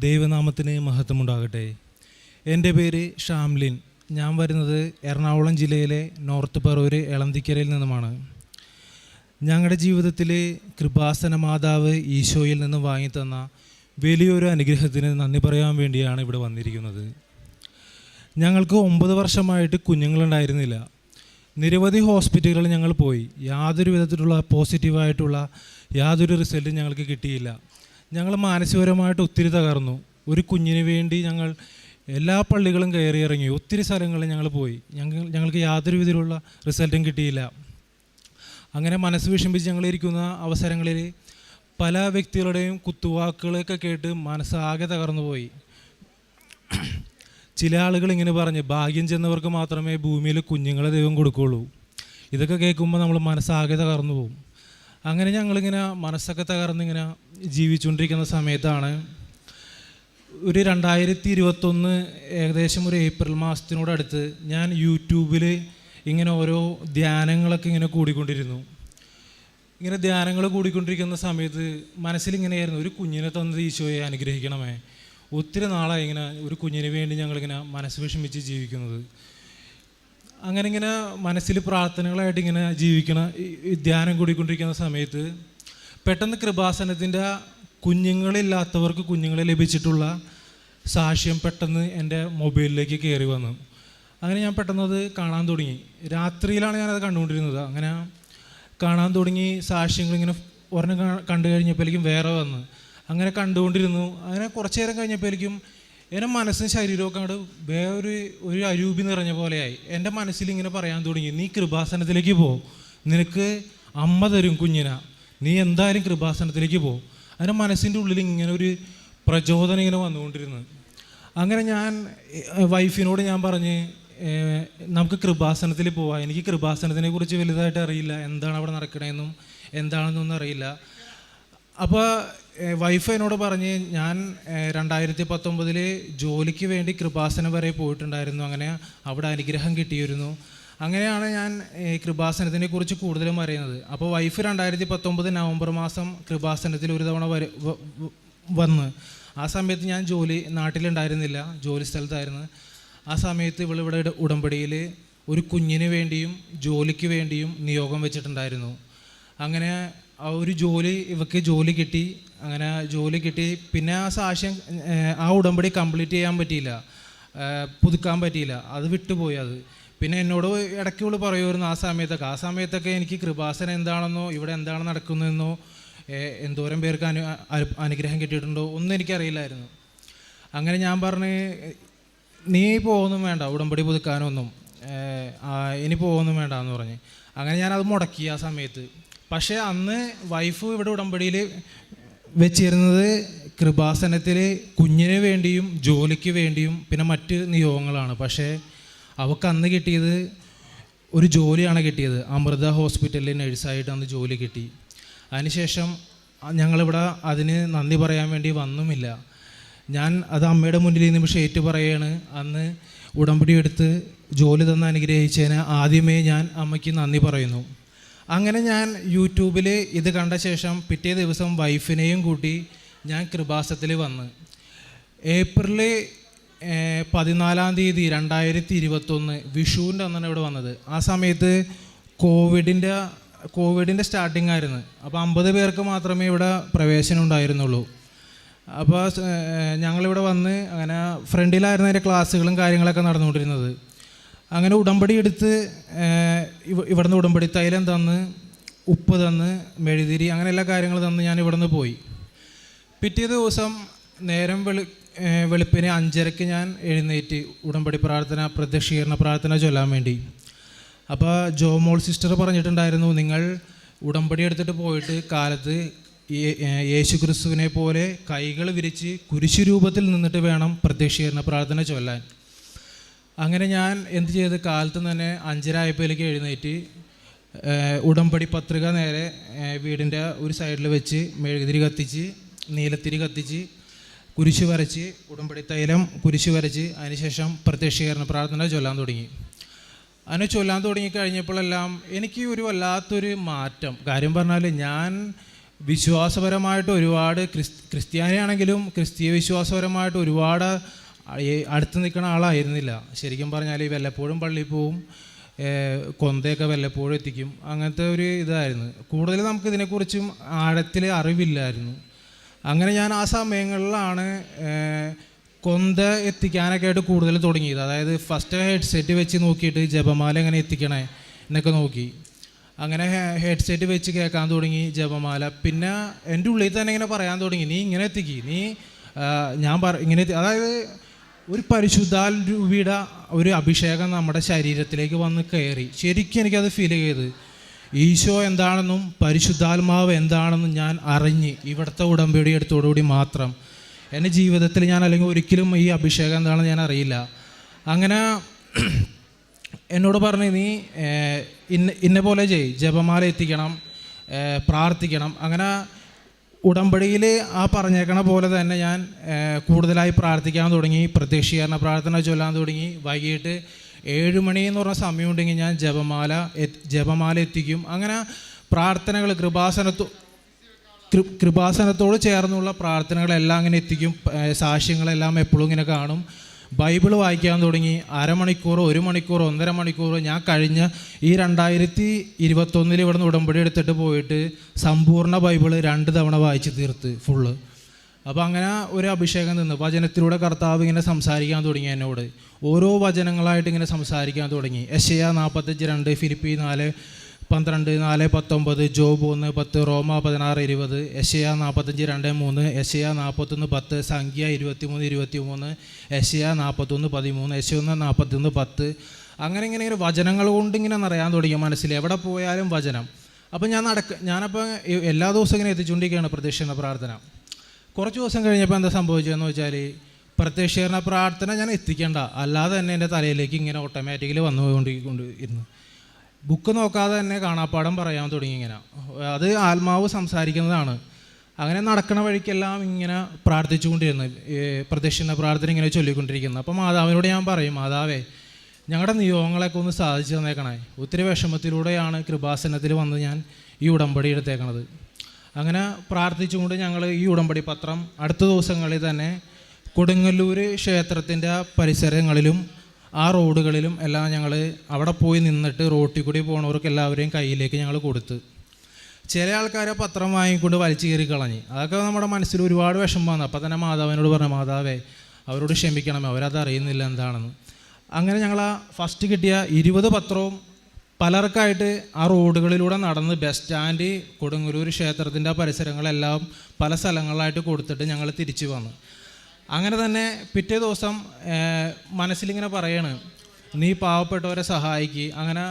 ദൈവനാമത്തിന് മഹത്വമുണ്ടാകട്ടെ. എൻ്റെ പേര് ഷാംലിൻ. ഞാൻ വരുന്നത് എറണാകുളം ജില്ലയിലെ നോർത്ത് പറവൂര് എളന്തിക്കരയിൽ നിന്നുമാണ്. ഞങ്ങളുടെ ജീവിതത്തിൽ കൃപാസന മാതാവ് ഈശോയിൽ നിന്ന് വാങ്ങിത്തന്ന വലിയൊരു അനുഗ്രഹത്തിന് നന്ദി പറയാൻ വേണ്ടിയാണ് ഇവിടെ വന്നിരിക്കുന്നത്. ഞങ്ങൾക്ക് 9 വർഷമായിട്ട് കുഞ്ഞുങ്ങളുണ്ടായിരുന്നില്ല. നിരവധി ഹോസ്പിറ്റലുകളിൽ ഞങ്ങൾ പോയി. യാതൊരു വിധത്തിലുള്ള പോസിറ്റീവായിട്ടുള്ള യാതൊരു റിസൾട്ടും ഞങ്ങൾക്ക് കിട്ടിയില്ല. ഞങ്ങൾ മാനസികപരമായിട്ട് ഒത്തിരി തകർന്നു. ഒരു കുഞ്ഞിന് വേണ്ടി ഞങ്ങൾ എല്ലാ പള്ളികളും കയറി ഇറങ്ങി, ഒത്തിരി സ്ഥലങ്ങളിൽ ഞങ്ങൾ പോയി. ഞങ്ങൾക്ക് യാതൊരു വിധത്തിലുള്ള റിസൾട്ടും കിട്ടിയില്ല. അങ്ങനെ മനസ്സ് വിഷമിച്ച് ഞങ്ങളിരിക്കുന്ന അവസരങ്ങളിൽ പല വ്യക്തികളുടെയും കുത്തുവാക്കുകളൊക്കെ കേട്ട് മനസ്സാകെ തകർന്നു പോയി. ചില ആളുകൾ ഇങ്ങനെ പറഞ്ഞ്, ഭാഗ്യം ചെന്നവർക്ക് മാത്രമേ ഭൂമിയിൽ കുഞ്ഞുങ്ങളെ ദൈവം കൊടുക്കുകയുള്ളൂ. ഇതൊക്കെ കേൾക്കുമ്പോൾ നമ്മൾ മനസ്സാകെ തകർന്നു പോകും. അങ്ങനെ ഞങ്ങളിങ്ങനെ മനസ്സൊക്കെ തകർന്നിങ്ങനെ ജീവിച്ചുകൊണ്ടിരിക്കുന്ന സമയത്താണ് ഒരു 2021 ഏകദേശം ഒരു ഏപ്രിൽ മാസത്തിനോടടുത്ത് ഞാൻ യൂട്യൂബിൽ ഇങ്ങനെ ഓരോ ധ്യാനങ്ങളൊക്കെ ഇങ്ങനെ കൂടിക്കൊണ്ടിരുന്നു. ഇങ്ങനെ ധ്യാനങ്ങൾ കൂടിക്കൊണ്ടിരിക്കുന്ന സമയത്ത് മനസ്സിലിങ്ങനെയായിരുന്നു, ഒരു കുഞ്ഞിനെ തന്നത് ഈശോയെ അനുഗ്രഹിക്കണമേ. ഒത്തിരി നാളായി ഇങ്ങനെ ഒരു കുഞ്ഞിന് വേണ്ടി ഞങ്ങളിങ്ങനെ മനസ്സ് വിഷമിച്ച് ജീവിക്കുന്നത്. അങ്ങനെ ഇങ്ങനെ മനസ്സിൽ പ്രാർത്ഥനകളായിട്ട് ഇങ്ങനെ ജീവിക്കണ ധ്യാനം കൂടിക്കൊണ്ടിരിക്കുന്ന സമയത്ത് പെട്ടെന്ന് കൃപാസനത്തിൻ്റെ കുഞ്ഞുങ്ങളില്ലാത്തവർക്ക് കുഞ്ഞുങ്ങളെ ലഭിച്ചിട്ടുള്ള സാക്ഷ്യം പെട്ടെന്ന് എൻ്റെ മൊബൈലിലേക്ക് കയറി വന്നു. അങ്ങനെ ഞാൻ പെട്ടെന്നത് കാണാൻ തുടങ്ങി. രാത്രിയിലാണ് ഞാനത് കണ്ടുകൊണ്ടിരുന്നത്. അങ്ങനെ കാണാൻ തുടങ്ങി. സാക്ഷ്യങ്ങളിങ്ങനെ ഒരെണ്ണം കണ്ടു കഴിഞ്ഞപ്പോഴേക്കും വേറെ വന്ന് അങ്ങനെ കണ്ടുകൊണ്ടിരുന്നു. അങ്ങനെ കുറച്ച് നേരം കഴിഞ്ഞപ്പോഴേക്കും എൻ്റെ മനസ്സും ശരീരമൊക്കെ അങ്ങോട്ട് വേറൊരു അരൂപി നിറഞ്ഞ പോലെയായി. എൻ്റെ മനസ്സിലിങ്ങനെ പറയാൻ തുടങ്ങി, നീ കൃപാസനത്തിലേക്ക് പോ, നിനക്ക് അമ്മ തരും കുഞ്ഞിനെ, നീ എന്തായാലും കൃപാസനത്തിലേക്ക് പോ. അതിൻ്റെ മനസ്സിൻ്റെ ഉള്ളിൽ ഇങ്ങനെ ഒരു പ്രചോദനം ഇങ്ങനെ വന്നുകൊണ്ടിരുന്നു. അങ്ങനെ ഞാൻ വൈഫിനോട് ഞാൻ പറഞ്ഞ്, നമുക്ക് കൃപാസനത്തിൽ പോവാം, എനിക്ക് കൃപാസനത്തിനെ കുറിച്ച് വലുതായിട്ട് അറിയില്ല, എന്താണ് അവിടെ നടക്കണതെന്നും എന്താണെന്നൊന്നും അറിയില്ല. അപ്പോൾ വൈഫ് എന്നോട് പറഞ്ഞ്, ഞാൻ 2019 ജോലിക്ക് വേണ്ടി കൃപാസനം വരെ പോയിട്ടുണ്ടായിരുന്നു, അങ്ങനെ അവിടെ അനുഗ്രഹം കിട്ടിയിരുന്നു. അങ്ങനെയാണ് ഞാൻ കൃപാസനത്തിനെ കുറിച്ച് കൂടുതലും അറിയുന്നത്. അപ്പോൾ വൈഫ് 2019 നവംബർ മാസം കൃപാസനത്തിൽ ഒരു തവണ വന്ന്, ആ സമയത്ത് ഞാൻ നാട്ടിലുണ്ടായിരുന്നില്ല, ജോലി സ്ഥലത്തായിരുന്നു. ആ സമയത്ത് ഇവളിവിടെ ഉടമ്പടിയിൽ ഒരു കുഞ്ഞിന് വേണ്ടിയും ജോലിക്ക് വേണ്ടിയും നിയോഗം വെച്ചിട്ടുണ്ടായിരുന്നു. അങ്ങനെ ആ ഒരു ഇവക്ക് ജോലി കിട്ടി. അങ്ങനെ ജോലി കിട്ടി. പിന്നെ ആ സാക്ഷ്യം, ആ ഉടമ്പടി കംപ്ലീറ്റ് ചെയ്യാൻ പറ്റിയില്ല, പുതുക്കാൻ പറ്റിയില്ല, അത് വിട്ടുപോയി. അത് പിന്നെ എന്നോട് ഇടയ്ക്ക് ഇവള് പറയുമായിരുന്നു ആ സമയത്തൊക്കെ എനിക്ക് കൃപാസനം എന്താണെന്നോ ഇവിടെ എന്താണ് നടക്കുന്നതെന്നോ എന്തോരം പേർക്ക് അനുഗ്രഹം കിട്ടിയിട്ടുണ്ടോ ഒന്നും എനിക്കറിയില്ലായിരുന്നു. അങ്ങനെ ഞാൻ പറഞ്ഞ്, നീ പോകുന്നു വേണ്ട, ഉടമ്പടി പുതുക്കാനൊന്നും ഇനി പോകുന്നു വേണ്ട എന്ന് പറഞ്ഞ് അങ്ങനെ ഞാനത് മുടക്കി ആ സമയത്ത്. പക്ഷേ അന്ന് വൈഫ് ഇവിടെ ഉടമ്പടിയിൽ വെച്ചിരുന്നത് കൃപാസനത്തിൽ കുഞ്ഞിന് വേണ്ടിയും ജോലിക്ക് വേണ്ടിയും പിന്നെ മറ്റ് നിയോഗങ്ങളാണ്. പക്ഷേ അവൾക്ക് അന്ന് കിട്ടിയത് ഒരു ജോലിയാണ് കിട്ടിയത്. അമൃത ഹോസ്പിറ്റലിൽ നഴ്സായിട്ട് അന്ന് ജോലി കിട്ടി. അതിനുശേഷം ഞങ്ങളിവിടെ അതിന് നന്ദി പറയാൻ വേണ്ടി വന്നുമില്ല. ഞാൻ അത് അമ്മയുടെ മുന്നിൽ ഈ നിമിഷം ഏറ്റു പറയുകയാണ്. അന്ന് ഉടമ്പടി എടുത്ത് ജോലി തന്ന് അനുഗ്രഹിച്ചതിന് ആദ്യമേ ഞാൻ അമ്മയ്ക്ക് നന്ദി പറയുന്നു. അങ്ങനെ ഞാൻ യൂട്യൂബിൽ ഇത് കണ്ട ശേഷം പിറ്റേ ദിവസം വൈഫിനെയും കൂട്ടി ഞാൻ കൃപാസനത്തിൽ വന്ന് ഏപ്രിൽ 14 തീയതി 2021 വിഷുവിൻ്റെ അന്നാണ് ഇവിടെ വന്നത്. ആ സമയത്ത് കോവിഡിൻ്റെ സ്റ്റാർട്ടിങ് ആയിരുന്നു. അപ്പോൾ 50 പേർക്ക് മാത്രമേ ഇവിടെ പ്രവേശനം ഉണ്ടായിരുന്നുള്ളൂ. അപ്പോൾ ഞങ്ങളിവിടെ വന്ന് അങ്ങനെ ഫ്രണ്ടിലായിരുന്നു അതിൻ്റെ ക്ലാസ്സുകളും കാര്യങ്ങളൊക്കെ നടന്നുകൊണ്ടിരുന്നത്. അങ്ങനെ ഉടമ്പടി എടുത്ത് ഇവിടുന്ന് ഉടമ്പടി തൈലം തന്ന്, ഉപ്പ് തന്ന്, മെഴുതിരി, അങ്ങനെ എല്ലാ കാര്യങ്ങളും തന്ന് ഞാൻ ഇവിടുന്ന് പോയി. പിറ്റേ ദിവസം നേരം വെളുപ്പിന് 5:30 ഞാൻ എഴുന്നേറ്റ് ഉടമ്പടി പ്രാർത്ഥന, പ്രത്യക്ഷീകരണ പ്രാർത്ഥന ചൊല്ലാൻ വേണ്ടി. അപ്പോൾ ജോമോൾ സിസ്റ്റർ പറഞ്ഞിട്ടുണ്ടായിരുന്നു, നിങ്ങൾ ഉടമ്പടി എടുത്തിട്ട് പോയിട്ട് കാലത്ത് യേശു ക്രിസ്തുവിനെ പോലെ കൈകൾ വിരിച്ച് കുരിശു രൂപത്തിൽ നിന്നിട്ട് വേണം പ്രത്യക്ഷീകരണ പ്രാർത്ഥന ചൊല്ലാൻ. അങ്ങനെ ഞാൻ എന്ത് ചെയ്ത്, കാലത്ത് തന്നെ 5:30 ആയപ്പോഴേക്ക് എഴുന്നേറ്റ് ഉടമ്പടി പത്രിക നേരെ വീടിൻ്റെ ഒരു സൈഡിൽ വെച്ച് മെഴുകുതിരി കത്തിച്ച്, നീലത്തിരി കത്തിച്ച്, കുരിശ് വരച്ച്, ഉടമ്പടി തൈലം കുരിശ് വരച്ച്, അതിനുശേഷം പ്രത്യക്ഷീകരണ പ്രാർത്ഥന ചൊല്ലാൻ തുടങ്ങി. അങ്ങനെ ചൊല്ലാൻ തുടങ്ങിക്കഴിഞ്ഞപ്പോഴെല്ലാം എനിക്ക് ഒരു വല്ലാത്തൊരു മാറ്റം. കാര്യം പറഞ്ഞാൽ ഞാൻ വിശ്വാസപരമായിട്ട് ഒരുപാട് ക്രിസ്ത്യാനിയാണെങ്കിലും ക്രിസ്തീയ വിശ്വാസപരമായിട്ട് ഒരുപാട് അടുത്ത് നിൽക്കുന്ന ആളായിരുന്നില്ല. ശരിക്കും പറഞ്ഞാൽ വല്ലപ്പോഴും പള്ളിയിൽ പോവും, കൊന്തയൊക്കെ വല്ലപ്പോഴും എത്തിക്കും, അങ്ങനത്തെ ഒരു ഇതായിരുന്നു. കൂടുതൽ നമുക്ക് ഇതിനെക്കുറിച്ചും ആഴത്തിൽ അറിവില്ലായിരുന്നു. അങ്ങനെ ഞാൻ ആ സമയങ്ങളിലാണ് കൊന്ത എത്തിക്കാനൊക്കെ ആയിട്ട് കൂടുതൽ തുടങ്ങിയത്. അതായത് ഫസ്റ്റ് ഹെഡ്സെറ്റ് വെച്ച് നോക്കിയിട്ട് ജപമാല എങ്ങനെ എത്തിക്കണേ എന്നൊക്കെ നോക്കി. അങ്ങനെ ഹെഡ്സെറ്റ് വെച്ച് കേൾക്കാൻ തുടങ്ങി ജപമാല. പിന്നെ എൻ്റെ ഉള്ളിൽ തന്നെ ഇങ്ങനെ പറയാൻ തുടങ്ങി, നീ ഇങ്ങനെ എത്തിക്കി, നീ ഞാൻ ഇങ്ങനെ അതായത് ഒരു പരിശുദ്ധാരൂപിയുടെ ഒരു അഭിഷേകം നമ്മുടെ ശരീരത്തിലേക്ക് വന്ന് കയറി. ശരിക്കും എനിക്കത് ഫീൽ ചെയ്ത് ഈശോ എന്താണെന്നും പരിശുദ്ധാത്മാവ് എന്താണെന്നും ഞാൻ അറിഞ്ഞ് ഇവിടുത്തെ ഉടമ്പടി എടുത്തോടുകൂടി മാത്രം എൻ്റെ ജീവിതത്തിൽ ഞാൻ അല്ലെങ്കിൽ ഒരിക്കലും ഈ അഭിഷേകം എന്താണെന്ന് ഞാൻ അറിയില്ല. അങ്ങനെ എന്നോട് പറഞ്ഞു, നീ ഇന്ന പോലെ ചെയ്, ജപമാല എത്തിക്കണം, പ്രാർത്ഥിക്കണം. അങ്ങനെ ഉടമ്പടിയിൽ ആ പറഞ്ഞേക്കണ പോലെ തന്നെ ഞാൻ കൂടുതലായി പ്രാർത്ഥിക്കാൻ തുടങ്ങി, പ്രത്യക്ഷീകരണ പ്രാർത്ഥന ചൊല്ലാൻ തുടങ്ങി. വൈകിട്ട് 7 മണി എന്ന് പറഞ്ഞ സമയമുണ്ടെങ്കിൽ ഞാൻ ജപമാല എത്തിക്കും. അങ്ങനെ പ്രാർത്ഥനകൾ കൃപാസനത്തോട് ചേർന്നുള്ള പ്രാർത്ഥനകളെല്ലാം അങ്ങനെ എത്തിക്കും. സാക്ഷ്യങ്ങളെല്ലാം എപ്പോഴും ഇങ്ങനെ കാണും. ബൈബിൾ വായിക്കാൻ തുടങ്ങി. 1/2 മണിക്കൂർ, 1 മണിക്കൂർ, 1.5 മണിക്കൂർ. ഞാൻ കഴിഞ്ഞ ഈ 2021 ഇവിടുന്ന് ഉടമ്പടി എടുത്തിട്ട് പോയിട്ട് സമ്പൂർണ്ണ ബൈബിൾ 2 തവണ വായിച്ച് തീർത്ത് ഫുള്ള്. അപ്പോൾ അങ്ങനെ ഒരു അഭിഷേകം നിന്ന് വചനത്തിലൂടെ കർത്താവ് ഇങ്ങനെ സംസാരിക്കാൻ തുടങ്ങി എന്നോട്. ഓരോ വചനങ്ങളായിട്ട് ഇങ്ങനെ സംസാരിക്കാൻ തുടങ്ങി. യെശയ്യാ 45:2, ഫിലിപ്പി 4:12, 4:19, ജോബ് 1:10, റോമ 16:20, യെശയ്യാ 45:2-3, യെശയ്യാ 41:10, സംഖ്യ 23:23, യെശയ്യാ 41:13, യെശയ്യാ 41:10. അങ്ങനെ ഇങ്ങനെ വചനങ്ങൾ കൊണ്ട് ഇങ്ങനെ നിറയാൻ തുടങ്ങി മനസ്സിൽ. എവിടെ പോയാലും വചനം. അപ്പം ഞാനപ്പോൾ എല്ലാ ദിവസവും ഇങ്ങനെ എത്തിച്ചുകൊണ്ടിരിക്കുകയാണ് പ്രത്യക്ഷീകരണ പ്രാർത്ഥന. കുറച്ച് ദിവസം കഴിഞ്ഞപ്പോൾ എന്താ സംഭവിച്ചതെന്ന് വെച്ചാൽ, പ്രത്യക്ഷീകരണ പ്രാർത്ഥന ഞാൻ എത്തിക്കേണ്ട, അല്ലാതെ തന്നെ എൻ്റെ തലയിലേക്ക് ഇങ്ങനെ ഓട്ടോമാറ്റിക്കലി വന്നുകൊണ്ടിരുന്നു. ബുക്ക് നോക്കാതെ തന്നെ കാണാപ്പാടം പറയാൻ തുടങ്ങി. ഇങ്ങനെ അത് ആത്മാവ് സംസാരിക്കുന്നതാണ്. അങ്ങനെ നടക്കണ വഴിക്കെല്ലാം ഇങ്ങനെ പ്രാർത്ഥിച്ചുകൊണ്ടിരുന്നു, പ്രത്യക്ഷീകരണ പ്രാർത്ഥന ഇങ്ങനെ ചൊല്ലിക്കൊണ്ടിരിക്കുന്നത്. അപ്പോൾ മാതാവിനോട് ഞാൻ പറയും, മാതാവേ ഞങ്ങളുടെ നിയോഗങ്ങളൊക്കെ ഒന്ന് സാധിച്ചു തന്നേക്കണേ. ഒത്തിരി വിഷമത്തിലൂടെയാണ് കൃപാസനത്തിൽ വന്ന് ഞാൻ ഈ ഉടമ്പടി എടുത്തേക്കണത്. അങ്ങനെ പ്രാർത്ഥിച്ചുകൊണ്ട് ഞങ്ങൾ ഈ ഉടമ്പടി പത്രം അടുത്ത ദിവസങ്ങളിൽ തന്നെ കൊടുങ്ങല്ലൂർ ക്ഷേത്രത്തിൻ്റെ പരിസരങ്ങളിലും ആ റോഡുകളിലും എല്ലാം ഞങ്ങൾ അവിടെ പോയി നിന്നിട്ട് റോട്ടിൽ കൂടി പോണവർക്ക് എല്ലാവരെയും കയ്യിലേക്ക് ഞങ്ങൾ കൊടുത്ത്. ചില ആൾക്കാരെ പത്രം വാങ്ങിക്കൊണ്ട് വലിച്ചു കയറി കളഞ്ഞ്. അതൊക്കെ നമ്മുടെ മനസ്സിൽ ഒരുപാട് വിഷമം വന്നു. അപ്പോൾ തന്നെ മാതാവിനോട് പറഞ്ഞു, മാതാവേ അവരോട് ക്ഷമിക്കണമേ, അവരത് അറിയുന്നില്ല എന്താണെന്ന്. അങ്ങനെ ഞങ്ങൾ ആ ഫസ്റ്റ് കിട്ടിയ 20 പത്രവും പലർക്കായിട്ട് ആ റോഡുകളിലൂടെ നടന്ന് ബസ് സ്റ്റാൻഡ്, കൊടുങ്ങല്ലൂർ ക്ഷേത്രത്തിൻ്റെ പരിസരങ്ങളെല്ലാം പല സ്ഥലങ്ങളിലായിട്ട് കൊടുത്തിട്ട് ഞങ്ങൾ തിരിച്ചു വന്നു. അങ്ങനെ തന്നെ പിറ്റേ ദിവസം മനസ്സിലിങ്ങനെ പറയാണ്, നീ പാവപ്പെട്ടവരെ സഹായിക്കുക. അങ്ങനെ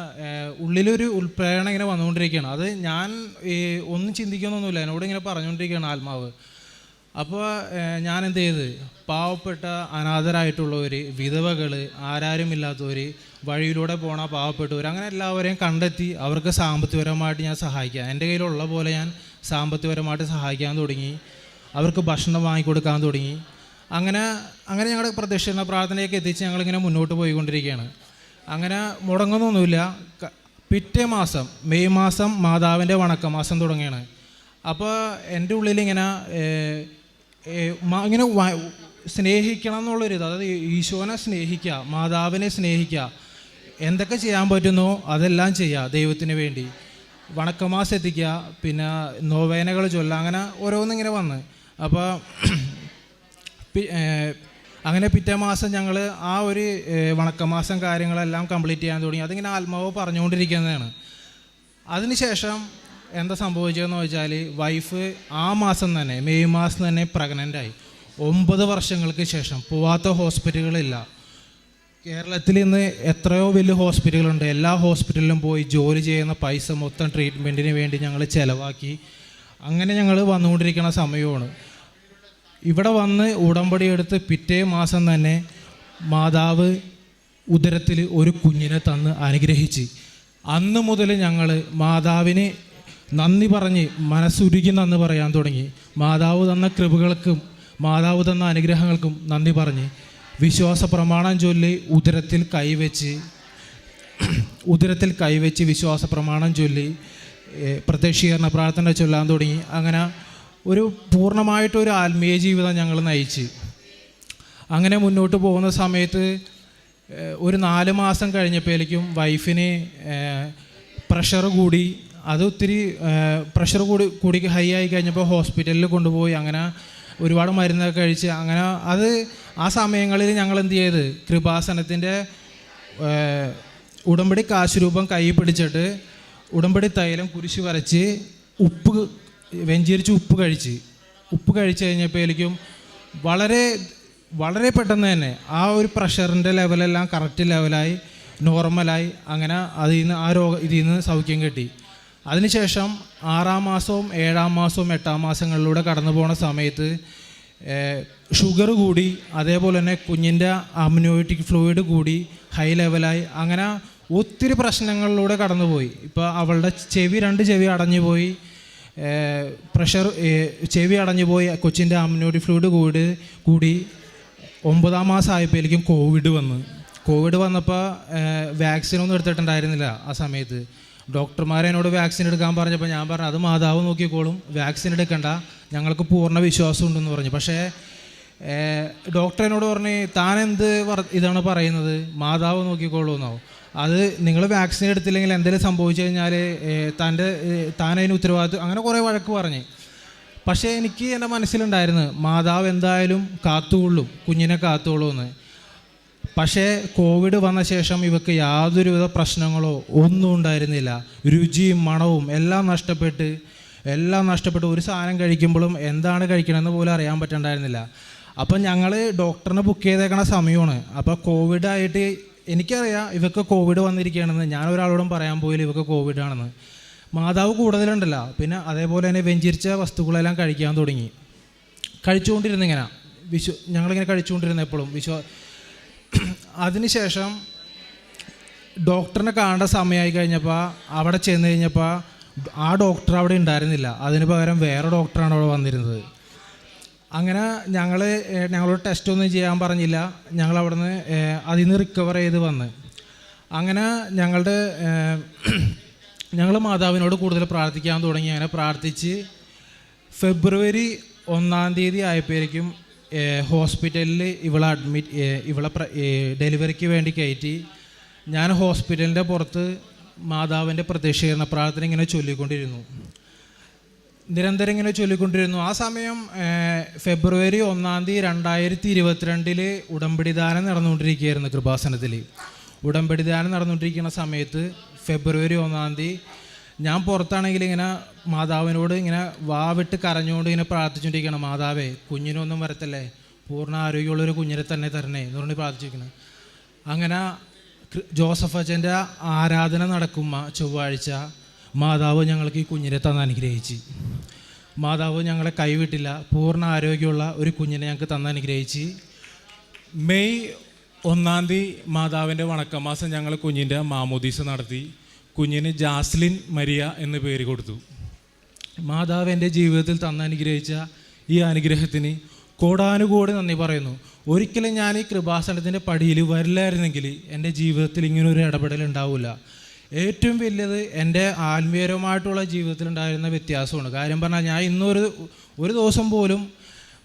ഉള്ളിലൊരു ഉൾപ്രേരണ ഇങ്ങനെ വന്നുകൊണ്ടിരിക്കുകയാണ്. അത് ഞാൻ ഒന്നും ചിന്തിക്കുന്നൊന്നുമില്ല, എന്നോട് ഇങ്ങനെ പറഞ്ഞുകൊണ്ടിരിക്കുകയാണ് ആത്മാവ്. അപ്പോൾ ഞാൻ എന്ത് ചെയ്ത്, പാവപ്പെട്ട അനാഥരായിട്ടുള്ളവർ, വിധവകൾ, ആരാരുമില്ലാത്തവർ, വഴിയിലൂടെ പോണ പാവപ്പെട്ടവർ, അങ്ങനെ എല്ലാവരെയും കണ്ടെത്തി അവർക്ക് സാമ്പത്തികപരമായിട്ട് ഞാൻ സഹായിക്കുക. എൻ്റെ കയ്യിലുള്ള പോലെ ഞാൻ സാമ്പത്തികപരമായിട്ട് സഹായിക്കാൻ തുടങ്ങി. അവർക്ക് ഭക്ഷണം വാങ്ങിക്കൊടുക്കാൻ തുടങ്ങി. അങ്ങനെ ഞങ്ങളുടെ പ്രത്യക്ഷീകരണ പ്രാർത്ഥനയൊക്കെ എത്തിച്ച് ഞങ്ങളിങ്ങനെ മുന്നോട്ട് പോയിക്കൊണ്ടിരിക്കുകയാണ്. അങ്ങനെ മുടങ്ങുന്നൊന്നുമില്ല. പിറ്റേ മാസം മെയ് മാസം മാതാവിൻ്റെ വണക്കമാസം തുടങ്ങിയാണ്. അപ്പോൾ എൻ്റെ ഉള്ളിലിങ്ങനെ ഇങ്ങനെ സ്നേഹിക്കണം എന്നുള്ളൊരിത്, അതായത് ഈശോനെ സ്നേഹിക്കുക, മാതാവിനെ സ്നേഹിക്കുക, എന്തൊക്കെ ചെയ്യാൻ പറ്റുന്നോ അതെല്ലാം ചെയ്യുക ദൈവത്തിന് വേണ്ടി. വണക്കമാസം എത്തിക്കുക, പിന്നെ നോവേനകൾ ചൊല്ലുക, അങ്ങനെ ഓരോന്നിങ്ങനെ വന്ന്. അപ്പോൾ അങ്ങനെ പിറ്റേ മാസം ഞങ്ങൾ ആ ഒരു വണക്കമാസം കാര്യങ്ങളെല്ലാം കംപ്ലീറ്റ് ചെയ്യാൻ തുടങ്ങി. അതിങ്ങനെ ആത്മാവ് പറഞ്ഞുകൊണ്ടിരിക്കുന്നതാണ്. അതിനുശേഷം എന്താ സംഭവിച്ചതെന്ന് വെച്ചാൽ, വൈഫ് ആ മാസം തന്നെ മെയ് മാസം തന്നെ പ്രഗ്നൻ്റായി. 9 വർഷങ്ങൾക്ക് ശേഷം പോവാത്ത ഹോസ്പിറ്റലുകളില്ല. കേരളത്തിൽ ഇന്ന് എത്രയോ വലിയ ഹോസ്പിറ്റലുകളുണ്ട്. എല്ലാ ഹോസ്പിറ്റലിലും പോയി ജോലി ചെയ്യുന്ന പൈസ മൊത്തം ട്രീറ്റ്മെൻറ്റിന് വേണ്ടി ഞങ്ങൾ ചിലവാക്കി. അങ്ങനെ ഞങ്ങൾ വന്നുകൊണ്ടിരിക്കുന്ന സമയമാണ്. ഇവിടെ വന്ന് ഉടമ്പടി എടുത്ത് പിറ്റേ മാസം തന്നെ മാതാവ് ഉദരത്തിൽ ഒരു കുഞ്ഞിനെ തന്ന് അനുഗ്രഹിച്ച്. അന്ന് മുതൽ ഞങ്ങൾ മാതാവിന് നന്ദി പറഞ്ഞ് മനസ്സുരുകി നന്ദി പറയാൻ തുടങ്ങി. മാതാവ് തന്ന കൃപകൾക്കും മാതാവ് തന്ന അനുഗ്രഹങ്ങൾക്കും നന്ദി പറഞ്ഞ് വിശ്വാസ പ്രമാണം ചൊല്ലി ഉദരത്തിൽ കൈവച്ച് വിശ്വാസ പ്രമാണം ചൊല്ലി പ്രത്യക്ഷീകരണ പ്രാർത്ഥന ചൊല്ലാൻ തുടങ്ങി. അങ്ങനെ ഒരു പൂർണ്ണമായിട്ടൊരു ആത്മീയ ജീവിതം ഞങ്ങൾ നയിച്ച് അങ്ങനെ മുന്നോട്ട് പോകുന്ന സമയത്ത് ഒരു 4 മാസം കഴിഞ്ഞപ്പോഴേക്കും വൈഫിന് പ്രഷർ കൂടി. അത് ഒത്തിരി പ്രഷർ കൂടി ഹൈ ആയി കഴിഞ്ഞപ്പോൾ ഹോസ്പിറ്റലിൽ കൊണ്ടുപോയി. അങ്ങനെ ഒരുപാട് മരുന്നൊക്കെ കഴിച്ച് അങ്ങനെ അത് ആ സമയങ്ങളിൽ ഞങ്ങൾ എന്ത് ചെയ്ത് കൃപാസനത്തിൻ്റെ ഉടമ്പടി കാശുരൂപം കൈ പിടിച്ചിട്ട് ഉടമ്പടി തൈലം കുരിശ് വരച്ച് വെഞ്ചരിച്ച് ഉപ്പ് കഴിച്ച് കഴിഞ്ഞപ്പോഴേക്കും വളരെ വളരെ പെട്ടെന്ന് തന്നെ ആ ഒരു പ്രഷറിൻ്റെ ലെവലെല്ലാം കറക്റ്റ് ലെവലായി നോർമലായി. അങ്ങനെ ഇതിൽ നിന്ന് സൗഖ്യം കിട്ടി. അതിനുശേഷം 6-ാം മാസവും 7-ാം മാസവും 8-ാം മാസങ്ങളിലൂടെ കടന്നു പോകുന്ന സമയത്ത് ഷുഗർ കൂടി, അതേപോലെ തന്നെ കുഞ്ഞിൻ്റെ അമ്നിയോട്ടിക് ഫ്ലൂയിഡ് കൂടി ഹൈ ലെവലായി. അങ്ങനെ ഒത്തിരി പ്രശ്നങ്ങളിലൂടെ കടന്നുപോയി. ഇപ്പോൾ അവളുടെ 2 ചെവി അടഞ്ഞു പോയി, ചെവി അടഞ്ഞു പോയി, കൊച്ചിൻ്റെ അമ്നിയോട്ടിക് ഫ്ലൂയിഡ് കൂടി 9-ാം മാസം ആയപ്പോഴേക്കും കോവിഡ് വന്നപ്പോൾ വാക്സിനൊന്നും എടുത്തിട്ടുണ്ടായിരുന്നില്ല. ആ സമയത്ത് ഡോക്ടർമാരെ എന്നോട് വാക്സിൻ എടുക്കാൻ പറഞ്ഞപ്പോൾ ഞാൻ പറഞ്ഞു അത് മാതാവ് നോക്കിക്കോളും, വാക്സിൻ എടുക്കണ്ട, ഞങ്ങൾക്ക് പൂർണ്ണ വിശ്വാസം ഉണ്ടെന്ന് പറഞ്ഞു. പക്ഷേ ഡോക്ടർ എന്നോട് പറഞ്ഞ് താൻ എന്ത് ഇതാണ് പറയുന്നത്, മാതാവ് നോക്കിക്കോളൂ എന്നോ, അത് നിങ്ങൾ വാക്സിൻ എടുത്തില്ലെങ്കിൽ എന്തെങ്കിലും സംഭവിച്ചു കഴിഞ്ഞാൽ താനതിന് ഉത്തരവാദിത്വം, അങ്ങനെ കുറേ വഴക്ക് പറഞ്ഞ്. പക്ഷേ എനിക്ക് എൻ്റെ മനസ്സിലുണ്ടായിരുന്നു മാതാവ് എന്തായാലും കാത്തുകൊള്ളും, കുഞ്ഞിനെ കാത്തുകൊള്ളുമെന്ന്. പക്ഷേ കോവിഡ് വന്ന ശേഷം ഇവർക്ക് യാതൊരുവിധ പ്രശ്നങ്ങളോ ഒന്നും ഉണ്ടായിരുന്നില്ല. രുചിയും മണവും എല്ലാം നഷ്ടപ്പെട്ട് ഒരു സാധനം കഴിക്കുമ്പോഴും എന്താണ് കഴിക്കണമെന്ന് പോലും അറിയാൻ പറ്റണ്ടായിരുന്നില്ല. അപ്പം ഞങ്ങൾ ഡോക്ടറിനെ ബുക്ക് ചെയ്തേക്കണ സമയമാണ്. അപ്പോൾ കോവിഡായിട്ട് എനിക്കറിയാം ഇവർക്ക് കോവിഡ് വന്നിരിക്കുകയാണെന്ന്. ഞാൻ ഒരാളോടും പറയാൻ പോയില്ല ഇവർക്ക് കോവിഡാണെന്ന്. മാതാവ് കൂടുതലുണ്ടല്ലോ. പിന്നെ അതേപോലെ തന്നെ വെഞ്ചരിച്ച വസ്തുക്കളെല്ലാം കഴിക്കാൻ തുടങ്ങി. കഴിച്ചുകൊണ്ടിരുന്നിങ്ങനെ ഞങ്ങളിങ്ങനെ കഴിച്ചുകൊണ്ടിരുന്ന എപ്പോഴും അതിനുശേഷം ഡോക്ടറിനെ കാണേണ്ട സമയമായി കഴിഞ്ഞപ്പോൾ അവിടെ ചെന്ന് കഴിഞ്ഞപ്പോൾ ആ ഡോക്ടർ അവിടെ ഉണ്ടായിരുന്നില്ല. അതിന് പകരം വേറെ ഡോക്ടറാണ് അവിടെ വന്നിരുന്നത്. അങ്ങനെ ഞങ്ങളോട് ടെസ്റ്റൊന്നും ചെയ്യാൻ പറഞ്ഞില്ല. ഞങ്ങൾ അവിടെ നിന്ന് അതിൽ നിന്ന് റിക്കവർ ചെയ്ത് വന്ന് അങ്ങനെ ഞങ്ങൾ മാതാവിനോട് കൂടുതൽ പ്രാർത്ഥിക്കാൻ തുടങ്ങി. അങ്ങനെ പ്രാർത്ഥിച്ച് ഫെബ്രുവരി 1-ാം തീയതി ആയപ്പോഴേക്കും ഹോസ്പിറ്റലിൽ ഇവളെ ഡെലിവറിക്ക് വേണ്ടി കയറ്റി. ഞാൻ ഹോസ്പിറ്റലിൻ്റെ പുറത്ത് മാതാവിൻ്റെ പ്രത്യക്ഷീകരണ പ്രാർത്ഥന ഇങ്ങനെ നിരന്തരം ഇങ്ങനെ ചൊല്ലിക്കൊണ്ടിരുന്നു. ആ സമയം ഫെബ്രുവരി 1-ാം തീയതി 2022 ഉടമ്പടി ദാനം നടന്നുകൊണ്ടിരിക്കുകയായിരുന്നു കൃപാസനത്തിൽ. ഉടമ്പടി ദാനം നടന്നുകൊണ്ടിരിക്കുന്ന സമയത്ത് ഫെബ്രുവരി 1-ാം തീയതി ഞാൻ പുറത്താണെങ്കിൽ ഇങ്ങനെ മാതാവിനോട് ഇങ്ങനെ വാവിട്ട് കരഞ്ഞുകൊണ്ട് ഇങ്ങനെ പ്രാർത്ഥിച്ചുകൊണ്ടിരിക്കണം, മാതാവേ കുഞ്ഞിനൊന്നും വരത്തല്ലേ, പൂർണ്ണ ആരോഗ്യമുള്ളൊരു കുഞ്ഞിനെ തന്നെ തരണേ എന്ന് പറഞ്ഞ് പ്രാർത്ഥിച്ചിരിക്കണം. അങ്ങനെ ജോസഫ് അച്ഛൻ്റെ ആരാധന നടക്കുമ്പോൾ ചൊവ്വാഴ്ച മാതാവ് ഞങ്ങൾക്ക് ഈ കുഞ്ഞിനെ തന്ന് അനുഗ്രഹിച്ച്. മാതാവ് ഞങ്ങളെ കൈവിട്ടില്ല, പൂർണ്ണ ആരോഗ്യമുള്ള ഒരു കുഞ്ഞിനെ ഞങ്ങൾക്ക് തന്ന് അനുഗ്രഹിച്ച്. മെയ് 1-ാം തീയതി മാതാവിൻ്റെ വണക്കമാസം ഞങ്ങൾ കുഞ്ഞിൻ്റെ മാമോദീസ നടത്തി. കുഞ്ഞിന് ജാസ്ലിൻ മരിയ എന്ന് പേര് കൊടുത്തു. മാതാവ് എൻ്റെ ജീവിതത്തിൽ തന്ന് അനുഗ്രഹിച്ച ഈ അനുഗ്രഹത്തിന് കോടാനുകോടി നന്ദി പറയുന്നു. ഒരിക്കലും ഞാൻ ഈ കൃപാസനത്തിൻ്റെ പടിയിൽ വരില്ലായിരുന്നെങ്കിൽ എൻ്റെ ജീവിതത്തിൽ ഇങ്ങനൊരു ഇടപെടൽ ഉണ്ടാവില്ല. ഏറ്റവും വലിയത് എൻ്റെ ആത്മീയപരമായിട്ടുള്ള ജീവിതത്തിലുണ്ടായിരുന്ന വ്യത്യാസമാണ്. കാര്യം പറഞ്ഞാൽ ഞാൻ ഒരു ദിവസം പോലും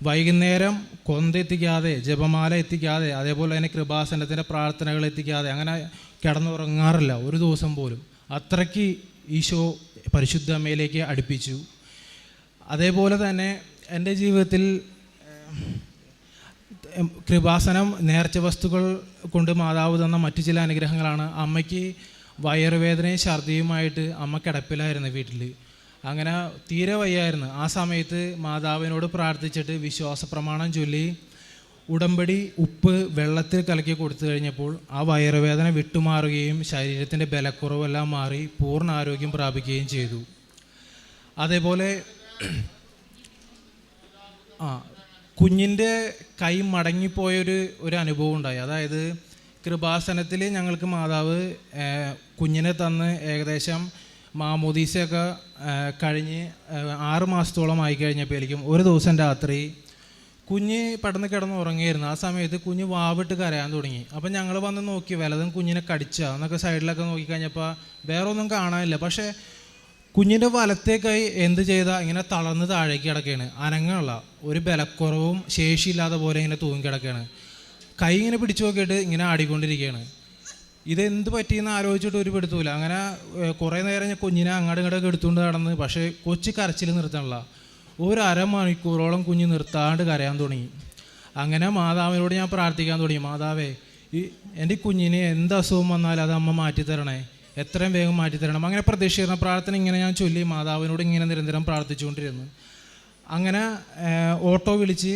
വൈകുന്നേരം കൊന്തെത്തിക്കാതെ, ജപമാല എത്തിക്കാതെ, അതേപോലെ തന്നെ കൃപാസനത്തിൻ്റെ പ്രാർത്ഥനകൾ എത്തിക്കാതെ അങ്ങനെ കിടന്നുറങ്ങാറില്ല ഒരു ദിവസം പോലും. അത്രയ്ക്ക് ഈശോ പരിശുദ്ധ അമ്മയിലേക്ക് അടുപ്പിച്ചു. അതേപോലെ തന്നെ എൻ്റെ ജീവിതത്തിൽ കൃപാസനം നേർച്ച വസ്തുക്കൾ കൊണ്ട് മാതാവ് തന്ന മറ്റു ചില അനുഗ്രഹങ്ങളാണ്. അമ്മയ്ക്ക് വയറുവേദനയും ഛർദിയുമായിട്ട് അമ്മ കിടപ്പിലായിരുന്നു വീട്ടിൽ. അങ്ങനെ തീരെ വയ്യായിരുന്നു. ആ സമയത്ത് മാതാവിനോട് പ്രാർത്ഥിച്ചിട്ട് വിശ്വാസ പ്രമാണം ചൊല്ലി ഉടമ്പടി ഉപ്പ് വെള്ളത്തിൽ കലക്കി കൊടുത്തു കഴിഞ്ഞപ്പോൾ ആ വയറുവേദന വിട്ടുമാറുകയും ശരീരത്തിൻ്റെ ബലക്കുറവെല്ലാം മാറി പൂർണ്ണ ആരോഗ്യം പ്രാപിക്കുകയും ചെയ്തു. അതേപോലെ കുഞ്ഞിൻ്റെ കൈ മടങ്ങിപ്പോയൊരു അനുഭവം ഉണ്ടായി. അതായത് കൃപാസനത്തിൽ ഞങ്ങൾക്ക് മാതാവ് കുഞ്ഞിനെ തന്ന് ഏകദേശം മാമോദീസയൊക്കെ കഴിഞ്ഞ് 6 മാസത്തോളം ആയി കഴിഞ്ഞപ്പോഴേക്കും ഒരു ദിവസം രാത്രി കുഞ്ഞ് പെട്ടെന്ന് കിടന്ന് ഉറങ്ങിയായിരുന്നു. ആ സമയത്ത് കുഞ്ഞ് വാവിട്ട് കരയാൻ തുടങ്ങി. അപ്പം ഞങ്ങൾ വന്ന് നോക്കി, വലതും കുഞ്ഞിനെ കടിച്ച എന്നൊക്കെ സൈഡിലൊക്കെ നോക്കിക്കഴിഞ്ഞപ്പോൾ വേറെ ഒന്നും കാണാനില്ല. പക്ഷേ കുഞ്ഞിൻ്റെ വലത്തെ കൈ എന്ത് ചെയ്താൽ ഇങ്ങനെ തളർന്ന് താഴേക്ക് കിടക്കുകയാണ്, അനങ്ങുള്ള ഒരു ബലക്കുറവും ശേഷിയില്ലാത്ത പോലെ ഇങ്ങനെ തൂങ്ങി കിടക്കുകയാണ്. കൈ ഇങ്ങനെ പിടിച്ചു നോക്കിയിട്ട് ഇങ്ങനെ ആടിക്കൊണ്ടിരിക്കുകയാണ്. ഇതെന്ത് പറ്റിയെന്ന് ആലോചിച്ചിട്ട് ഒരു പെടുത്തൂല. അങ്ങനെ കുറേ നേരം ഞാൻ കുഞ്ഞിനെ അങ്ങോട്ടും ഇങ്ങോട്ടൊക്കെ എടുത്തുകൊണ്ട് നടന്ന്, പക്ഷേ കൊച്ചു കരച്ചിൽ നിർത്തണില്ല. ഒരു അരമണിക്കൂറോളം കുഞ്ഞ് നിർത്താണ്ട് കരയാൻ തുടങ്ങി. അങ്ങനെ മാതാവിനോട് ഞാൻ പ്രാർത്ഥിക്കാൻ തുടങ്ങി, മാതാവേ എൻ്റെ കുഞ്ഞിന് എന്ത് അസുഖം വന്നാലും അത് അമ്മ മാറ്റിത്തരണേ, എത്രയും വേഗം മാറ്റിത്തരണം. അങ്ങനെ പ്രതീക്ഷിക്കുന്ന പ്രാർത്ഥന ഇങ്ങനെ ഞാൻ ചൊല്ലി മാതാവിനോട് ഇങ്ങനെ നിരന്തരം പ്രാർത്ഥിച്ചുകൊണ്ടിരുന്നു. അങ്ങനെ ഓട്ടോ വിളിച്ച്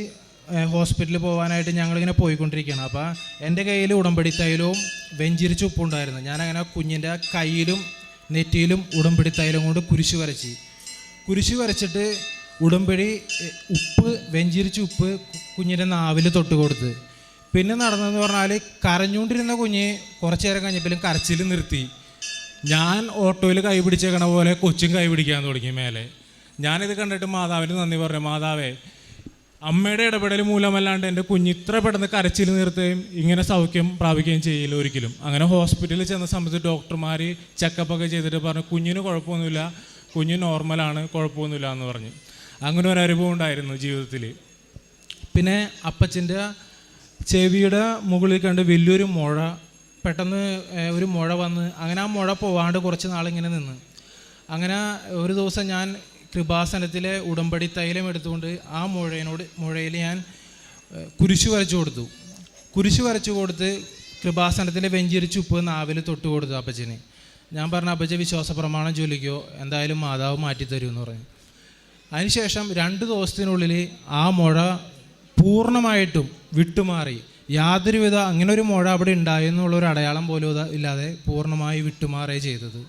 ഹോസ്പിറ്റലിൽ പോകാനായിട്ട് ഞങ്ങളിങ്ങനെ പോയിക്കൊണ്ടിരിക്കുകയാണ്. അപ്പോൾ എൻ്റെ കയ്യിൽ ഉടമ്പടി തൈലവും വെഞ്ചിരിച്ച ഉപ്പുണ്ടായിരുന്നു. ഞാനങ്ങനെ കുഞ്ഞിൻ്റെ കയ്യിലും നെറ്റിയിലും ഉടമ്പടി തൈലം കൊണ്ട് കുരിശ് വരച്ചിട്ട് ഉടമ്പടി ഉപ്പ്, വെഞ്ചിരിച്ച ഉപ്പ് കുഞ്ഞിൻ്റെ നാവിൽ തൊട്ട് കൊടുത്ത്. പിന്നെ നടന്നതെന്ന് പറഞ്ഞാൽ കരഞ്ഞുകൊണ്ടിരുന്ന കുഞ്ഞ് കുറച്ച് നേരം കഴിഞ്ഞപ്പോഴും കരച്ചിൽ നിർത്തി. ഞാൻ ഓട്ടോയിൽ കൈ പിടിച്ചേക്കണ പോലെ കൊച്ചും കൈ പിടിക്കാൻ തുടങ്ങി മേലെ. ഞാനിത് കണ്ടിട്ട് മാതാവിന് നന്ദി പറഞ്ഞു, മാതാവേ അമ്മയുടെ ഇടപെടൽ മൂലമല്ലാണ്ട് എൻ്റെ കുഞ്ഞ് ഇത്ര പെട്ടെന്ന് കരച്ചിൽ നിർത്തുകയും ഇങ്ങനെ സൗഖ്യം പ്രാപിക്കുകയും ചെയ്യില്ല ഒരിക്കലും. അങ്ങനെ ഹോസ്പിറ്റലിൽ ചെന്ന സമയത്ത് ഡോക്ടർമാർ ചെക്കപ്പൊക്കെ ചെയ്തിട്ട് പറഞ്ഞു കുഞ്ഞിന് കുഴപ്പമൊന്നുമില്ല, കുഞ്ഞ് നോർമലാണ്, കുഴപ്പമൊന്നുമില്ല എന്ന് പറഞ്ഞു. അങ്ങനെ ഒരു അനുഭവം ഉണ്ടായിരുന്നു ജീവിതത്തിൽ. പിന്നെ അപ്പച്ചൻ്റെ ചെവിയുടെ മുകളിൽ കണ്ട് വലിയൊരു മുഴ, പെട്ടെന്ന് ഒരു മുഴ വന്ന് അങ്ങനെ ആ മുഴ പോവാണ്ട് കുറച്ച് നാളിങ്ങനെ നിന്ന്. അങ്ങനെ ഒരു ദിവസം ഞാൻ കൃപാസനത്തിലെ ഉടമ്പടി തൈലം എടുത്തുകൊണ്ട് ആ മുഴയിൽ ഞാൻ കുരിശ് വരച്ചു കൊടുത്ത് കൃപാസനത്തിലെ വെഞ്ചിരിച്ച് ഉപ്പ് നാവിൽ തൊട്ട് കൊടുത്തു അപ്പച്ചന്. ഞാൻ പറഞ്ഞു, അപ്പച്ച വിശ്വാസ പ്രമാണം ചൊല്ലിക്കോ, എന്തായാലും മാതാവ് മാറ്റിത്തരൂ എന്ന് പറഞ്ഞു. അതിനുശേഷം 2 ദിവസത്തിനുള്ളിൽ ആ മുഴ പൂർണ്ണമായിട്ടും വിട്ടുമാറി. യാതൊരുവിധ അങ്ങനെ ഒരു മുഴ അവിടെ ഉണ്ടായെന്നുള്ളൊരു അടയാളം പോലും ഇല്ലാതെ പൂർണ്ണമായി വിട്ടുമാറുകയാണ് ചെയ്തത്.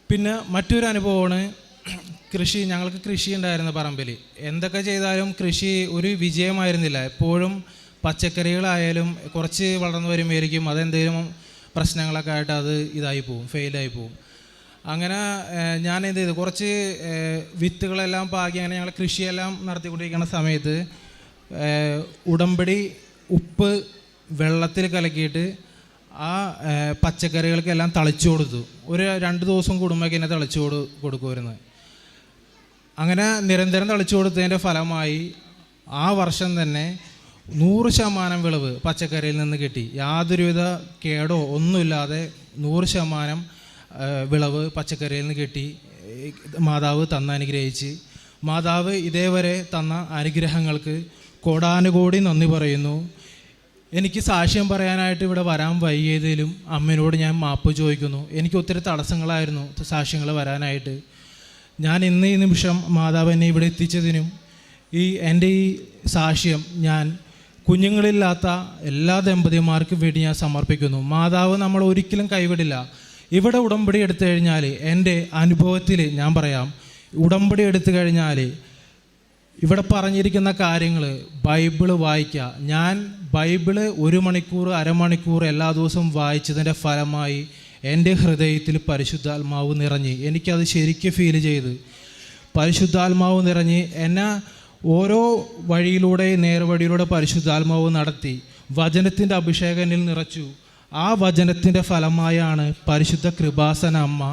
പിന്നെ മറ്റൊരു അനുഭവമാണ് കൃഷി. ഞങ്ങൾക്ക് കൃഷി ഉണ്ടായിരുന്ന പറമ്പിൽ. എന്തൊക്കെ ചെയ്താലും കൃഷി ഒരു വിജയമായിരുന്നില്ല. എപ്പോഴും പച്ചക്കറികളായാലും കുറച്ച് വളർന്നു വരുമ്പോഴേക്കും അതെന്തെങ്കിലും പ്രശ്നങ്ങളൊക്കെ ആയിട്ട് അത് ഫെയിലായി പോവും. അങ്ങനെ ഞാൻ എന്ത് ചെയ്തു, കുറച്ച് വിത്തുകളെല്ലാം പാകി അങ്ങനെ ഞങ്ങൾ കൃഷിയെല്ലാം നടത്തിക്കൊണ്ടിരിക്കുന്ന സമയത്ത് ഉടമ്പടി ഉപ്പ് വെള്ളത്തിൽ കലക്കിയിട്ട് ആ പച്ചക്കറികൾക്കെല്ലാം തളിച്ചു കൊടുത്തു. ഒരു 2 ദിവസം കൂടുമ്പോഴേക്ക് എന്നെ തളിച്ചു കൊടുക്കുമായിരുന്നു. അങ്ങനെ നിരന്തരം തളിച്ചു കൊടുത്തതിൻ്റെ ഫലമായി ആ വർഷം തന്നെ 100% വിളവ് പച്ചക്കറിയിൽ നിന്ന് കിട്ടി. യാതൊരുവിധ കേടോ ഒന്നുമില്ലാതെ 100% വിളവ് പച്ചക്കറിയിൽ നിന്ന് കിട്ടി. മാതാവ് അനുഗ്രഹിച്ച്, മാതാവ് ഇതേവരെ തന്ന അനുഗ്രഹങ്ങൾക്ക് കോടാനുകോടി നന്ദി പറയുന്നു. എനിക്ക് സാക്ഷ്യം പറയാനായിട്ട് ഇവിടെ വരാൻ വൈകിയതിലും അമ്മയോട് ഞാൻ മാപ്പ് ചോദിക്കുന്നു. എനിക്ക് ഒത്തിരി തടസ്സങ്ങളായിരുന്നു സാക്ഷ്യങ്ങൾ വരാനായിട്ട്. ഞാൻ ഇന്ന് ഈ നിമിഷം മാതാവ് എന്നെ ഇവിടെ എത്തിച്ചതിനും എൻ്റെ ഈ സാക്ഷ്യം ഞാൻ കുഞ്ഞുങ്ങളില്ലാത്ത എല്ലാ ദമ്പതിമാർക്കും വേണ്ടി ഞാൻ സമർപ്പിക്കുന്നു. മാതാവ് നമ്മൾ ഒരിക്കലും കൈവിടില്ല. ഇവിടെ ഉടമ്പടി എടുത്തു കഴിഞ്ഞാൽ എൻ്റെ അനുഭവത്തിൽ ഞാൻ പറയാം, ഉടമ്പടി എടുത്തു കഴിഞ്ഞാൽ ഇവിടെ പറഞ്ഞിരിക്കുന്ന കാര്യങ്ങൾ ബൈബിള് വായിക്കുക. ഞാൻ ബൈബിള് 1 മണിക്കൂർ അരമണിക്കൂർ എല്ലാ ദിവസവും വായിച്ചതിൻ്റെ ഫലമായി എൻ്റെ ഹൃദയത്തിൽ പരിശുദ്ധാത്മാവ് നിറഞ്ഞ് എനിക്കത് ശരിക്കും ഫീൽ ചെയ്ത് പരിശുദ്ധാത്മാവ് നിറഞ്ഞ് എന്നെ ഓരോ നേർവഴിയിലൂടെ പരിശുദ്ധാത്മാവ് നടത്തി വചനത്തിൻ്റെ അഭിഷേകം എന്നിൽ നിറച്ചു. ആ വചനത്തിൻ്റെ ഫലമായാണ് പരിശുദ്ധ കൃപാസന അമ്മ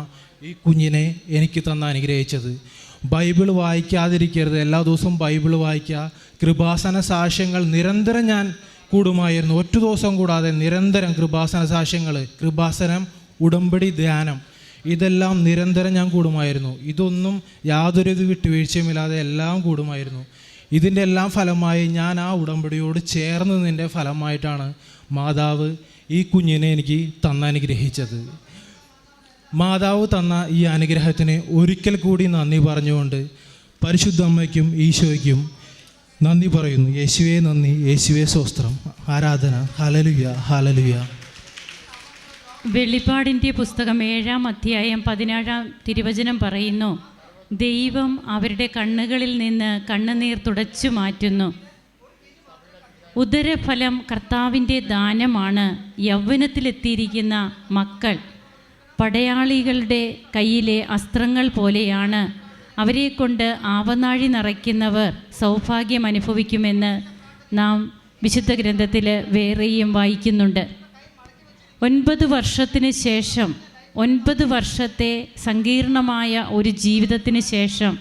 ഈ കുഞ്ഞിനെ എനിക്ക് അനുഗ്രഹിച്ചത്. ബൈബിൾ വായിക്കാതിരിക്കരുത്, എല്ലാ ദിവസവും ബൈബിൾ വായിക്കുക. കൃപാസന സാക്ഷ്യങ്ങൾ നിരന്തരം ഞാൻ കൂടുമായിരുന്നു, ഒറ്റ ദിവസം കൂടാതെ നിരന്തരം കൃപാസന സാക്ഷ്യങ്ങൾ, കൃപാസനം, ഉടമ്പടി, ധ്യാനം, ഇതെല്ലാം നിരന്തരം ഞാൻ കൂടുമായിരുന്നു. ഇതൊന്നും യാതൊരു വിട്ടുവീഴ്ചയുമില്ലാതെ എല്ലാം കൂടുമായിരുന്നു. ഇതിൻ്റെ എല്ലാം ഫലമായി ഞാൻ ആ ഉടമ്പടിയോട് ചേർന്ന് നിന്നതിൻ്റെ ഫലമായിട്ടാണ് മാതാവ് ഈ കുഞ്ഞിനെ എനിക്ക് അനുഗ്രഹിച്ചത്. മാതാവ് തന്ന ഈ അനുഗ്രഹത്തിന് ഒരിക്കൽ കൂടി നന്ദി പറഞ്ഞുകൊണ്ട് പരിശുദ്ധ അമ്മയ്ക്കും ഈശോയ്ക്കും നന്ദി പറയുന്നു. യേശുവേ നന്ദി, യേശുവേ സ്തോത്രം, ആരാധന. Hallelujah, hallelujah. വെളിപ്പാടിൻ്റെ പുസ്തകം 7-ാം അധ്യായം 17-ാം തിരുവചനം പറയുന്നു, ദൈവം അവരുടെ കണ്ണുകളിൽ നിന്ന് കണ്ണുനീർ തുടച്ചു മാറ്റുന്നു. ഉദരഫലം കർത്താവിൻ്റെ ദാനമാണ്. യൗവനത്തിലെത്തിയിരിക്കുന്ന മക്കൾ പടയാളികളുടെ കയ്യിലെ അസ്ത്രങ്ങൾ പോലെയാണ്. അവരെ കൊണ്ട് ആവനാഴി നിറയ്ക്കുന്നവർ സൗഭാഗ്യം അനുഭവിക്കുമെന്ന് നാം വിശുദ്ധ ഗ്രന്ഥത്തിൽ വേറെയും വായിക്കുന്നുണ്ട്. 9 വർഷത്തിന് ശേഷം 9 വർഷത്തെ സങ്കീർണമായ ഒരു ജീവിതത്തിന് ശേഷം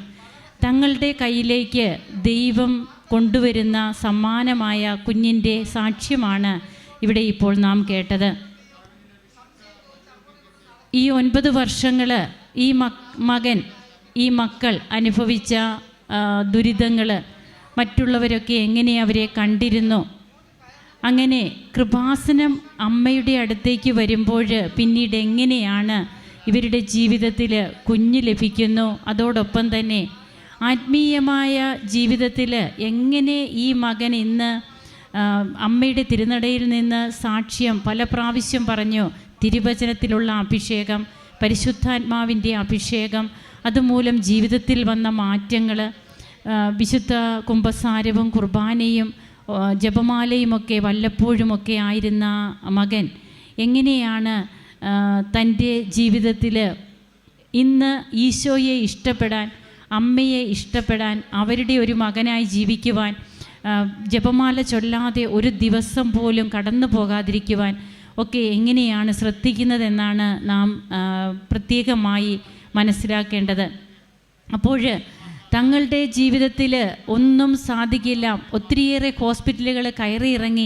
തങ്ങളുടെ കയ്യിലേക്ക് ദൈവം കൊണ്ടുവരുന്ന സമ്മാനമായ കുഞ്ഞിൻ്റെ സാക്ഷ്യമാണ് ഇവിടെ ഇപ്പോൾ നാം കേട്ടത്. ഈ 9 വർഷങ്ങൾ ഈ മക്കൾ അനുഭവിച്ച ദുരിതങ്ങൾ മറ്റുള്ളവരൊക്കെ എങ്ങനെ അവരെ കണ്ടിരുന്നു. അങ്ങനെ കൃപാസനം അമ്മയുടെ അടുത്തേക്ക് വരുമ്പോൾ പിന്നീട് എങ്ങനെയാണ് ഇവരുടെ ജീവിതത്തിൽ കുഞ്ഞ് ലഭിക്കുന്നു, അതോടൊപ്പം തന്നെ ആത്മീയമായ ജീവിതത്തിൽ എങ്ങനെ ഈ മകൻ ഇന്ന് അമ്മയുടെ തിരുനടയിൽ നിന്ന് സാക്ഷ്യം പല പ്രാവശ്യം പറഞ്ഞു. തിരുവചനത്തിലുള്ള അഭിഷേകം, പരിശുദ്ധാത്മാവിൻ്റെ അഭിഷേകം, അതുമൂലം ജീവിതത്തിൽ വന്ന മാറ്റങ്ങൾ, വിശുദ്ധ കുമ്പസാരവും കുർബാനയും ജപമാലയുമൊക്കെ വല്ലപ്പോഴുമൊക്കെ ആയിരുന്ന മകൻ എങ്ങനെയാണ് തൻ്റെ ജീവിതത്തിൽ ഇന്ന് ഈശോയെ ഇഷ്ടപ്പെടാൻ, അമ്മയെ ഇഷ്ടപ്പെടാൻ, അവരുടെ ഒരു മകനായി ജീവിക്കുവാൻ, ജപമാല ചൊല്ലാതെ ഒരു ദിവസം പോലും കടന്നു പോകാതിരിക്കുവാൻ ഒക്കെ എങ്ങനെയാണ് ശ്രദ്ധിക്കുന്നതെന്നാണ് നാം പ്രത്യേകമായി മനസ്സിലാക്കേണ്ടത്. അപ്പോൾ തങ്ങളുടെ ജീവിതത്തിൽ ഒന്നും സാധിക്കില്ല, ഒത്തിരിയേറെ ഹോസ്പിറ്റലുകൾ കയറി ഇറങ്ങി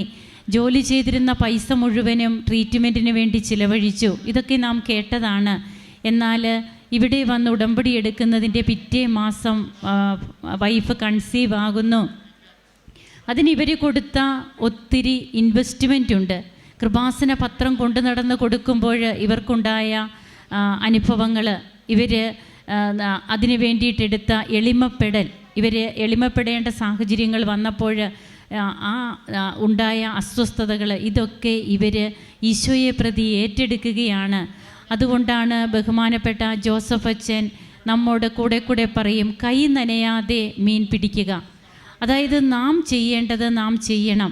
ജോലി ചെയ്തിരുന്ന പൈസ മുഴുവനും ട്രീറ്റ്മെൻറ്റിന് വേണ്ടി ചിലവഴിച്ചു. ഇതൊക്കെ നാം കേട്ടതാണ്. എന്നാൽ ഇവിടെ വന്ന് ഉടമ്പടി എടുക്കുന്നതിൻ്റെ പിറ്റേ മാസം വൈഫ് കൺസീവ് ആകുന്നു. അതിനിവർ കൊടുത്ത ഒത്തിരി ഇൻവെസ്റ്റ്മെൻ്റ് ഉണ്ട്. കൃപാസന പത്രം കൊണ്ടു നടന്ന് കൊടുക്കുമ്പോൾ ഇവർക്കുണ്ടായ അനുഭവങ്ങൾ, ഇവർ അതിന് വേണ്ടിയിട്ടെടുത്ത എളിമപ്പെടേണ്ട സാഹചര്യങ്ങൾ വന്നപ്പോൾ ഉണ്ടായ അസ്വസ്ഥതകൾ, ഇതൊക്കെ ഇവർ ഈശോയെ പ്രതി ഏറ്റെടുക്കുകയാണ്. അതുകൊണ്ടാണ് ബഹുമാനപ്പെട്ട ജോസഫ് അച്ഛൻ നമ്മോട് കൂടെ പറയും, കൈ നനയാതെ മീൻ പിടിക്കുക. അതായത് നാം ചെയ്യേണ്ടത് നാം ചെയ്യണം.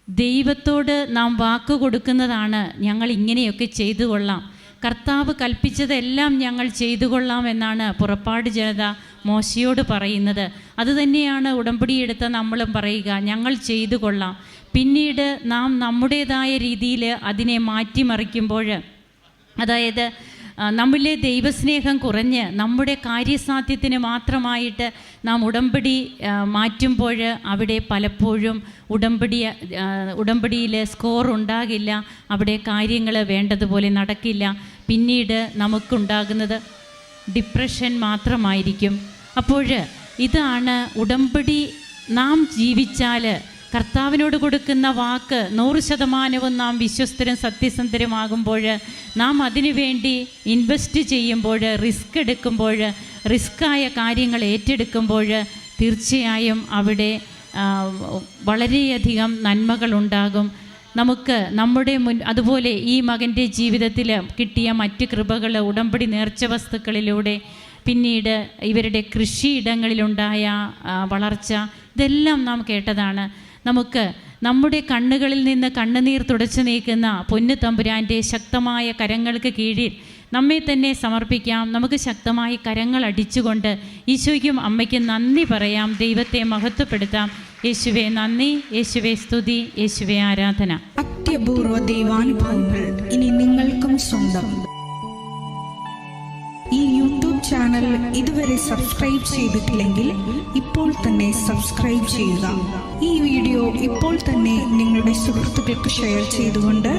ദൈവത്തോട് നാം വാക്ക് കൊടുക്കുന്നതാണ്, ഞങ്ങൾ ഇങ്ങനെയൊക്കെ ചെയ്തു കൊള്ളാം, കർത്താവ് കൽപ്പിച്ചതെല്ലാം ഞങ്ങൾ ചെയ്തു കൊള്ളാം എന്നാണ് പുറപ്പാട് ജനത മോശയോട് പറയുന്നത്. അതുതന്നെയാണ് ഉടമ്പടിയെടുത്ത നമ്മളും പറയുക, ഞങ്ങൾ ചെയ്തു കൊള്ളാം. പിന്നീട് നാം നമ്മുടേതായ രീതിയിൽ അതിനെ മാറ്റിമറിക്കുമ്പോൾ, അതായത് നമ്മിലെ ദൈവസ്നേഹം കുറഞ്ഞ് നമ്മുടെ കാര്യസാധ്യത്തിന് മാത്രമായിട്ട് നാം ഉടമ്പടി മാറ്റുമ്പോൾ അവിടെ പലപ്പോഴും ഉടമ്പടിയിൽ സ്കോർ ഉണ്ടാകില്ല, അവിടെ കാര്യങ്ങൾ വേണ്ടതുപോലെ നടക്കില്ല. പിന്നീട് നമുക്കുണ്ടാകുന്നത് ഡിപ്രഷൻ മാത്രമായിരിക്കും. അപ്പോൾ ഇതാണ് ഉടമ്പടി നാം ജീവിച്ചാൽ കർത്താവിനോട് കൊടുക്കുന്ന വാക്ക് 100% നാം വിശ്വസ്തരും സത്യസന്ധരുമാകുമ്പോൾ, നാം അതിനു വേണ്ടി ഇൻവെസ്റ്റ് ചെയ്യുമ്പോൾ, റിസ്ക് എടുക്കുമ്പോൾ, റിസ്ക്കായ കാര്യങ്ങൾ ഏറ്റെടുക്കുമ്പോൾ തീർച്ചയായും അവിടെ വളരെയധികം നന്മകളുണ്ടാകും. നമുക്ക് നമ്മുടെ അതുപോലെ ഈ മകൻ്റെ ജീവിതത്തിൽ കിട്ടിയ മറ്റ് കൃപകൾ, ഉടമ്പടി നേർച്ച വസ്തുക്കളിലൂടെ, പിന്നീട് ഇവരുടെ കൃഷിയിടങ്ങളിലുണ്ടായ വളർച്ച, ഇതെല്ലാം നാം കേട്ടതാണ്. നമുക്ക് നമ്മുടെ കണ്ണുകളിൽ നിന്ന് കണ്ണുനീർ തുടച്ചു നീക്കുന്ന പൊന്നു തമ്പുരാൻ്റെ ശക്തമായ കരങ്ങൾക്ക് കീഴിൽ നമ്മെ തന്നെ സമർപ്പിക്കാം. നമുക്ക് ശക്തമായി കരങ്ങൾ അടിച്ചുകൊണ്ട് ഈശോയ്ക്കും അമ്മയ്ക്കും നന്ദി പറയാം, ദൈവത്തെ മഹത്വപ്പെടുത്താം. യേശുവേ നന്ദി, യേശുവേ സ്തുതി, യേശുവേ ആരാധന. അത്യപൂർവ ദൈവാനുഭവങ്ങൾ ഇനി നിങ്ങൾക്കും സ്വന്തം. ഈ യൂട്യൂബ് ചാനൽ ഇതുവരെ സബ്സ്ക്രൈബ് ചെയ്തിട്ടില്ലെങ്കിൽ ഇപ്പോൾ തന്നെ സബ്സ്ക്രൈബ് ചെയ്യുക. ഈ വീഡിയോ ഇപ്പോൾ തന്നെ നിങ്ങളുടെ സുഹൃത്തുക്കൾക്ക് ഷെയർ ചെയ്തുകൊണ്ട്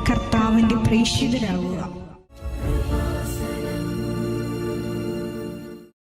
കർത്താവിൻ്റെ പ്രേക്ഷിതരാകുക.